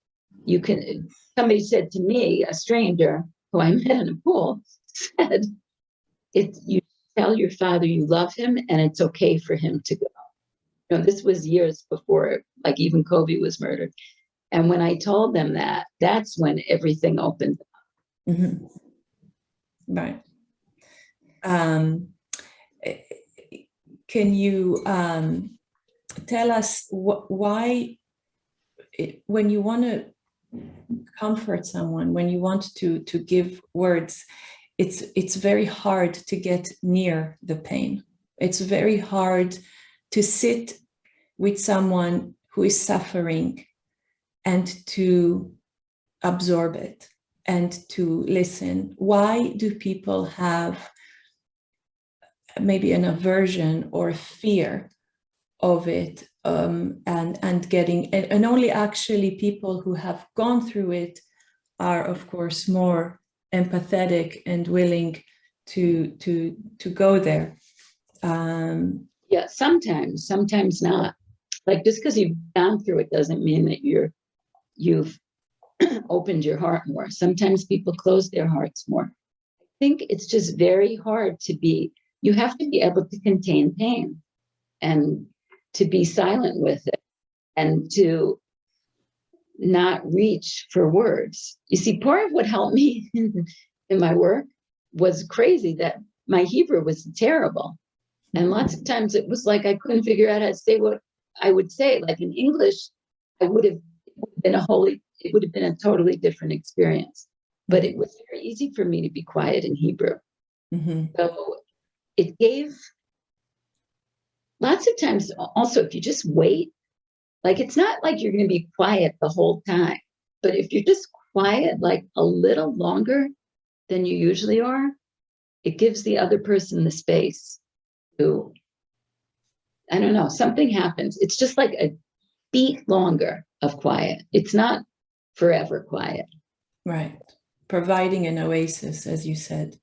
somebody said to me, a stranger who I met in a pool, said, you tell your father you love him and it's okay for him to go. This was years before, like, even Kobe was murdered. And when I told them that, that's when everything opened up. Mm-hmm. Right. Can you tell us why, when you want to comfort someone, when you want to give words, it's very hard to get near the pain. It's very hard to sit with someone who is suffering and to absorb it and to listen. Why do people have maybe an aversion or a fear of it, and getting, and only actually people who have gone through it are, of course, more empathetic and willing to go there. Yeah, sometimes not. Like, just because you've gone through it doesn't mean that you've opened your heart more. Sometimes people close their hearts more. I think it's just very hard you have to be able to contain pain and to be silent with it and to not reach for words. You see, part of what helped me in my work was crazy that my Hebrew was terrible. And lots of times it was like I couldn't figure out how to say what I would say. Like, in English, it would have been a totally different experience. But it was very easy for me to be quiet in Hebrew. Mm-hmm. So it gave lots of times also, if you just wait Like, it's not like you're going to be quiet the whole time, but if you're just quiet, like a little longer than you usually are, it gives the other person the space to, I don't know, something happens. It's just like a beat longer of quiet. It's not forever quiet. Right. Providing an oasis, as you said.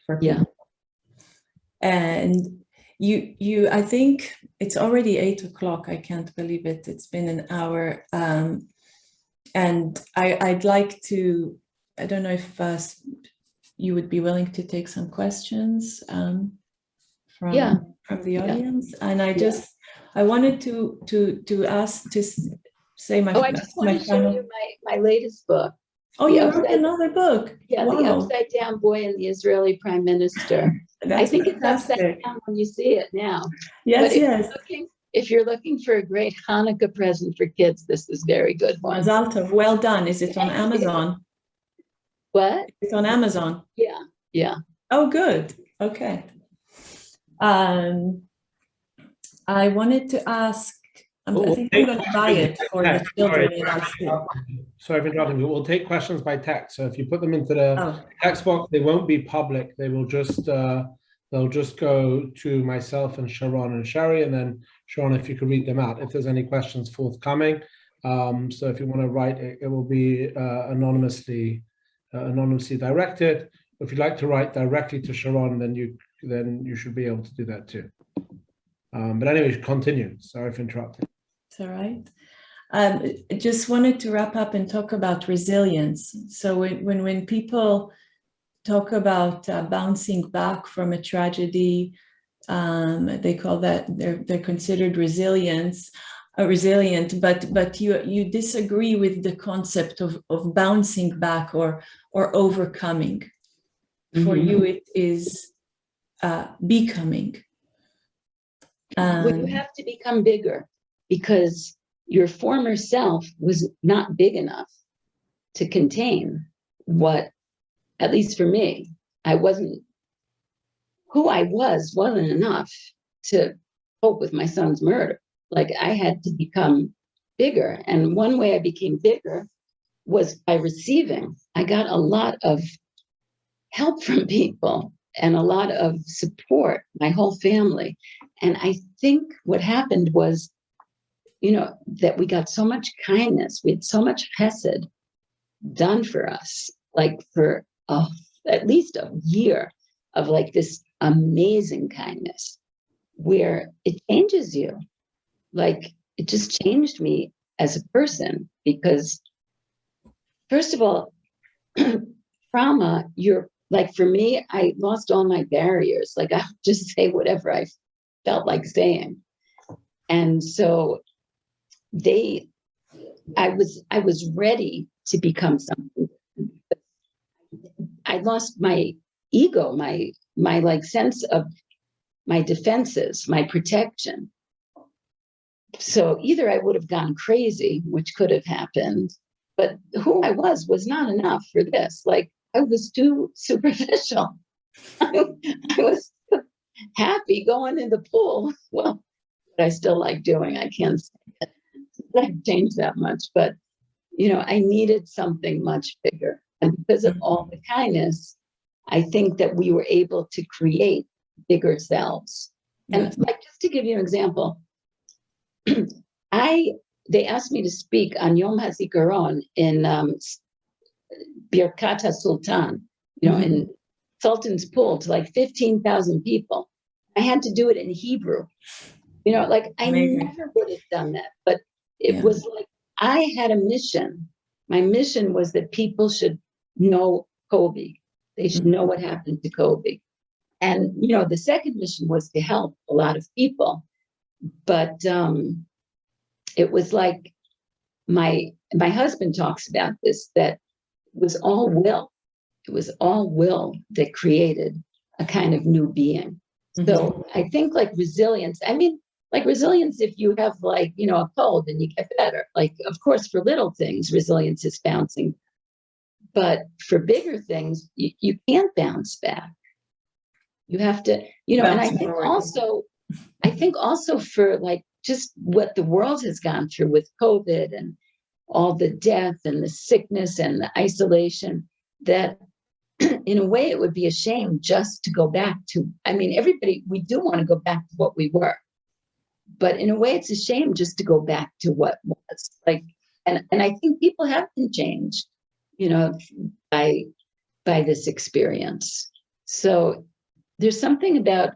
For Yeah. people. And you, I think it's already 8 o'clock. I can't believe it. It's been an hour. And I'd like to, I don't know if you would be willing to take some questions from the audience. And I wanted to ask, to say my, I just want my to show final. you my latest book. Oh, you wrote another book. Yeah, wow. The Upside Down Boy and the Israeli Prime Minister. That's I think fantastic. It's upside down when you see it now. Yes, but yes. If you're looking for a great Hanukkah present for kids, this is a very good one. Mazal tov. Well done. Is it on Amazon? What? It's on Amazon. Yeah, yeah. Oh, good. Okay. I wanted to ask, I think I'm going to buy it for the children in our school. Sorry for interrupting, but we'll take questions by text. So if you put them into the text box, they won't be public. They will just they'll just go to myself and Sharon and Sherry, and then Sharon, if you could read them out if there's any questions forthcoming. So if you want to write, it will be anonymously directed. If you'd like to write directly to Sharon, then you should be able to do that too. But anyway, continue. Sorry for interrupting. It's all right. I just wanted to wrap up and talk about resilience. So when people talk about bouncing back from a tragedy, they call that, they're considered resilient, but you disagree with the concept of bouncing back or overcoming. For you, it is becoming. Well, you have to become bigger because your former self was not big enough to contain what, at least for me, who I wasn't enough to cope with my son's murder. Like, I had to become bigger. And one way I became bigger was by receiving. I got a lot of help from people and a lot of support, my whole family. And I think what happened was, that we got so much kindness, we had so much chesed done for us, like for at least a year of like this amazing kindness, where it changes you. Like, it just changed me as a person, because first of all, trauma, like, for me, I lost all my barriers. Like, I would just say whatever I felt like saying. And so I was ready to become something. I lost my ego, my like sense of my defenses, my protection. So either I would have gone crazy, which could have happened, but who I was not enough for this. Like, I was too superficial. I was happy going in the pool. Well, what I still like doing, I can't say it. I've changed that much, but I needed something much bigger. And because of all the kindness, I think that we were able to create bigger selves. And like, just to give you an example, they asked me to speak on Yom HaZikaron in Birkat HaSultan, in Sultan's Pool, to like 15,000 people. I had to do it in Hebrew. Like, I never would have done that, but it was like, I had a mission. My mission was that people should know Kobe. They should know what happened to Kobe. And, the second mission was to help a lot of people. But it was like, my husband talks about this, that it was all will. It was all will that created a kind of new being. So I think, like, resilience, resilience, if you have, like, a cold and you get better, like, of course, for little things, resilience is bouncing. But for bigger things, you can't bounce back. You have to, and I think also for, like, just what the world has gone through with COVID and all the death and the sickness and the isolation, that in a way it would be a shame just to go back to, I mean, everybody, we do want to go back to what we were, but in a way it's a shame just to go back to what was like. And I think people have been changed, you know, by this experience. So there's something about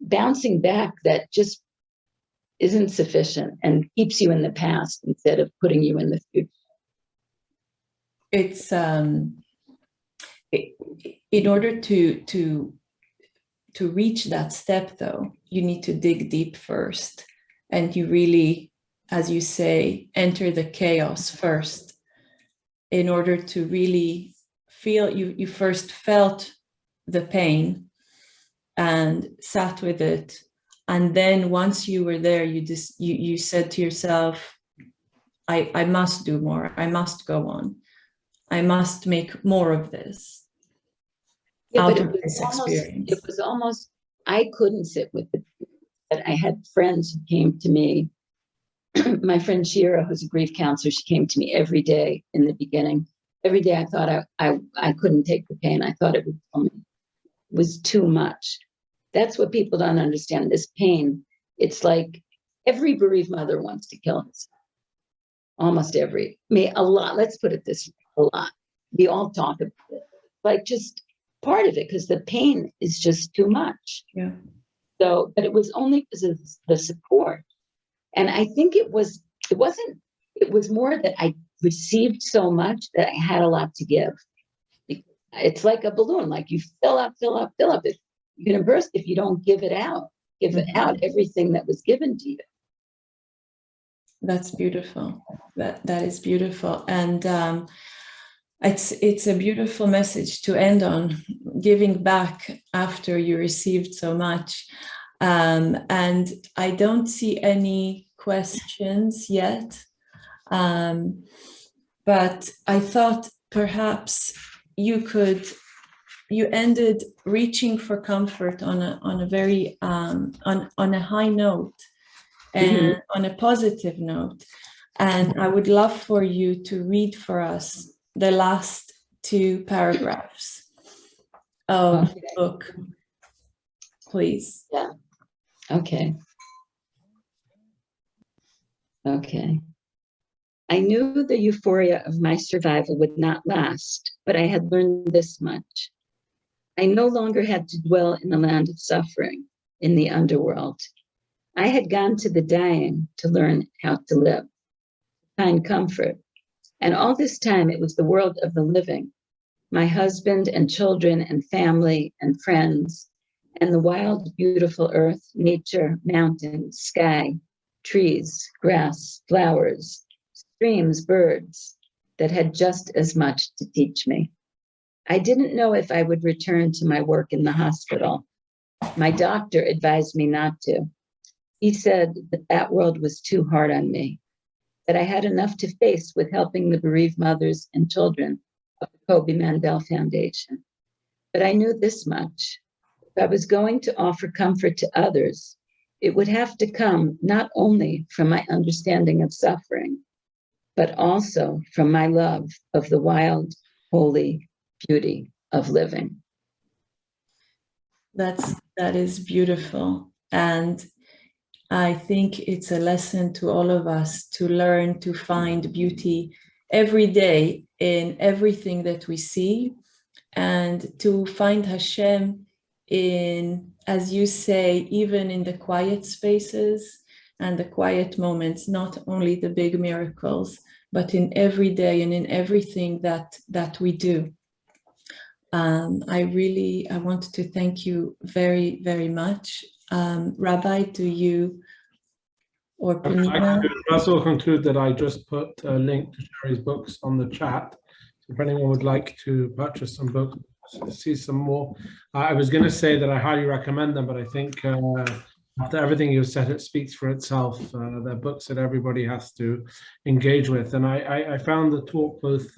bouncing back that just isn't sufficient and keeps you in the past instead of putting you in the future. It's in order to reach that step, though, you need to dig deep first, and you really, as you say, enter the chaos first in order to really feel. You first felt the pain and sat with it, and then once you were there, you said to yourself, I must do more, I must go on, I must make more of this. Yeah, but it was almost, I couldn't sit with it. But I had friends who came to me. My friend Shira, who's a grief counselor, she came to me every day in the beginning. Every day I thought I couldn't take the pain. I thought it was too much. That's what people don't understand, this pain. It's like every bereaved mother wants to kill herself. Almost every, a lot, let's put it this way, a lot. We all talk about it. Like just part of it, because the pain is just too much. Yeah. So, but it was only because of the support. And I think it was more that I received so much that I had a lot to give. It's like a balloon, like you fill up. You're going to burst if you don't give it out, everything that was given to you. That's beautiful. That is beautiful. And it's a beautiful message to end on, giving back after you received so much. And I don't see any questions yet. But I thought perhaps you ended reaching for comfort on a very on a high note and on a positive note. And I would love for you to read for us the last 2 paragraphs of the book, please. Yeah. Okay. I knew the euphoria of my survival would not last, but I had learned this much. I no longer had to dwell in the land of suffering, in the underworld. I had gone to the dying to learn how to live, find comfort. And all this time, it was the world of the living, my husband and children and family and friends, and the wild, beautiful earth, nature, mountains, sky, trees, grass, flowers, streams, birds, that had just as much to teach me. I didn't know if I would return to my work in the hospital. My doctor advised me not to. He said that world was too hard on me, that I had enough to face with helping the bereaved mothers and children of the Kobe Mandell Foundation. But I knew this much. If I was going to offer comfort to others, it would have to come not only from my understanding of suffering, but also from my love of the wild, holy beauty of living. That is beautiful. And I think it's a lesson to all of us to learn to find beauty every day in everything that we see, and to find Hashem in, as you say, even in the quiet spaces and the quiet moments, not only the big miracles, but in every day and in everything that we do. I want to thank you very, very much. Rabbi, do you or Punina? I also conclude that I just put a link to Sherry's books on the chat. So if anyone would like to purchase some books, see some more. I was going to say that I highly recommend them, but I think after everything you've said, it speaks for itself. They're books that everybody has to engage with. And I found the talk both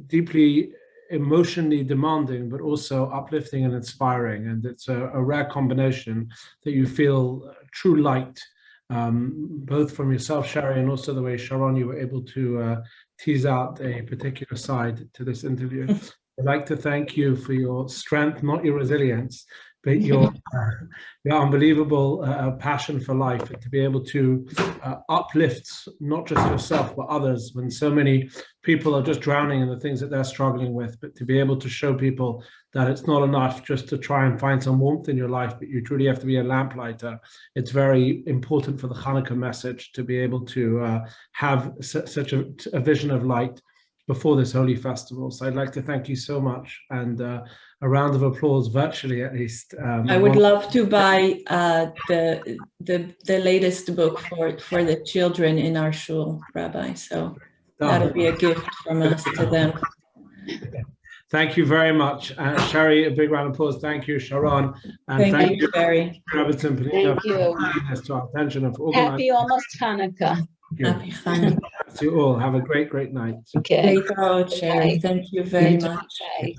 deeply emotionally demanding, but also uplifting and inspiring. And it's a rare combination that you feel true light, both from yourself, Sherry, and also the way, Sharon, you were able to tease out a particular side to this interview. I'd like to thank you for your strength, not your resilience, but your unbelievable passion for life, and to be able to uplift not just yourself, but others when so many people are just drowning in the things that they're struggling with, but to be able to show people that it's not enough just to try and find some warmth in your life, but you truly have to be a lamplighter. It's very important for the Hanukkah message to be able to have such a vision of light before this holy festival. So I'd like to thank you so much, and a round of applause, virtually at least. I would love to buy the latest book for the children in our shul, Rabbi. So that'll be a gift from us to them. Thank you very much, Sherry. A big round of applause. Thank you, Sharon, and Thank you, Sherry. Robertson, Thank you. to our attention and for Happy almost Hanukkah. Happy Hanukkah. To you all. Have a great night. Okay. Sherry. Thank you very much. Bye.